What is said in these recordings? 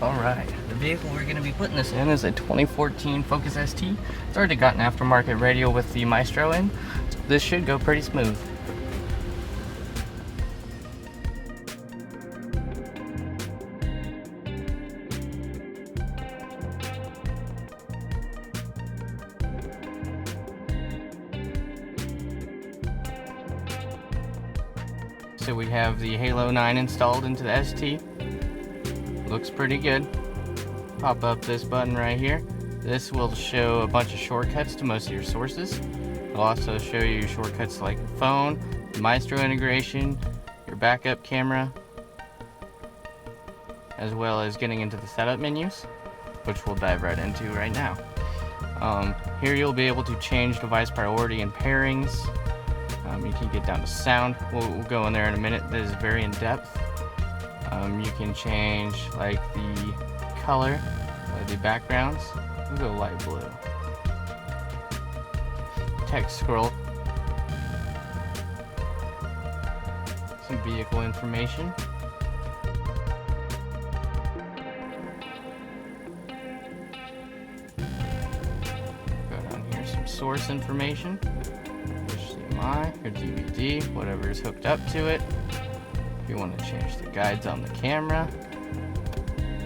Alright, the vehicle we're going to be putting this in is a 2014 Focus ST. It's already got an aftermarket radio with the Maestro in. This should go pretty smooth. So we have the Halo9 installed into the ST. Looks pretty good. Pop up this button right here. This will show a bunch of shortcuts to most of your sources. It'll also show you shortcuts like phone, Maestro integration, your backup camera, as well as getting into the setup menus, which we'll dive right into right now. Here you'll be able to change device priority and pairings. You can get down to sound. We'll go in there in a minute. That is very in depth. You can change like the color of the backgrounds. We'll go light blue. Text scroll. Some vehicle information. Go down here, some source information. HDMI or DVD, whatever is hooked up to it. If you want to change the guides on the camera,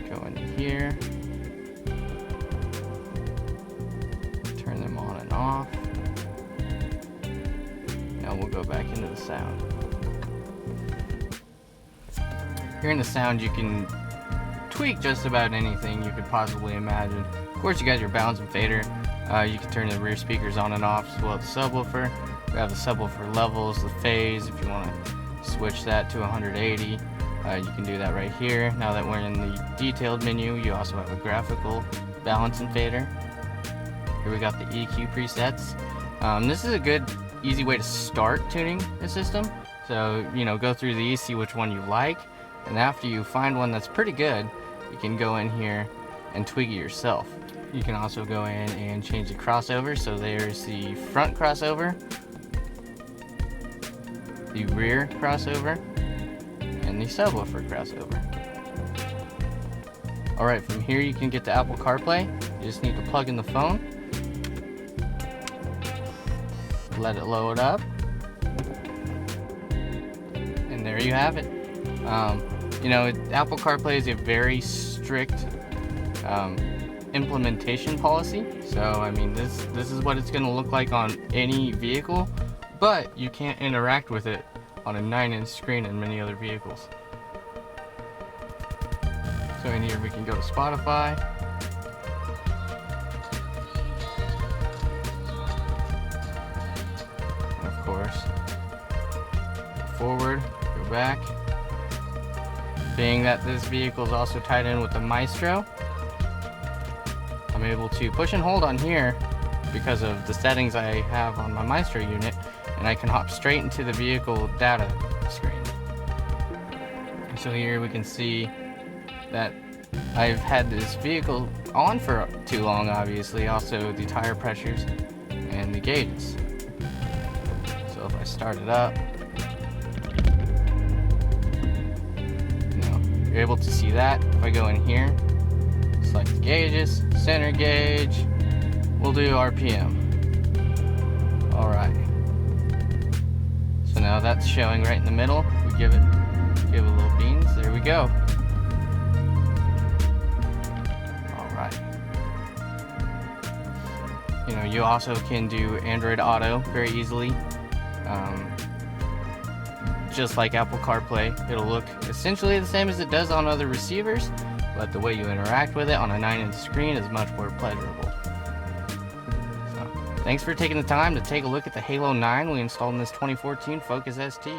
go into here, turn them on and off. Now we'll go back into the sound. Here in the sound you can tweak just about anything you could possibly imagine. Of course you got your balance and fader. You can turn the rear speakers on and off, as well as the subwoofer. We have the subwoofer levels, the phase. If you want to switch that to 180, you can do that right here. Now that we're in the detailed menu, you also have a graphical balance and fader. Here we got the EQ presets. This is a good, easy way to start tuning the system. So, go through these, see which one you like, and after you find one that's pretty good, you can go in here and tweak it yourself. You can also go in and change the crossover. So there's the front crossover, the rear crossover, and the subwoofer crossover. Alright, from here you can get to Apple CarPlay. You just need to plug in the phone, let it load up, and there you have it. Apple CarPlay is a very strict implementation policy. So this is what it's going to look like on any vehicle, but you can't interact with it on a 9-inch screen in many other vehicles. So in here we can go to Spotify. And of course, forward, go back. Being that this vehicle is also tied in with the Maestro, I'm able to push and hold on here because of the settings I have on my Maestro unit, and I can hop straight into the vehicle data screen. So here we can see that I've had this vehicle on for too long, obviously, also the tire pressures and the gauges. So if I start it up, you're able to see that. If I go in here, select the gauges, center gauge, we'll do RPM. Alright. So now that's showing right in the middle. We give it a little beans. There we go. Alright. You also can do Android Auto very easily. Just like Apple CarPlay, it'll look essentially the same as it does on other receivers, but the way you interact with it on a 9-inch screen is much more pleasurable. So, thanks for taking the time to take a look at the Halo9 we installed in this 2014 Focus ST.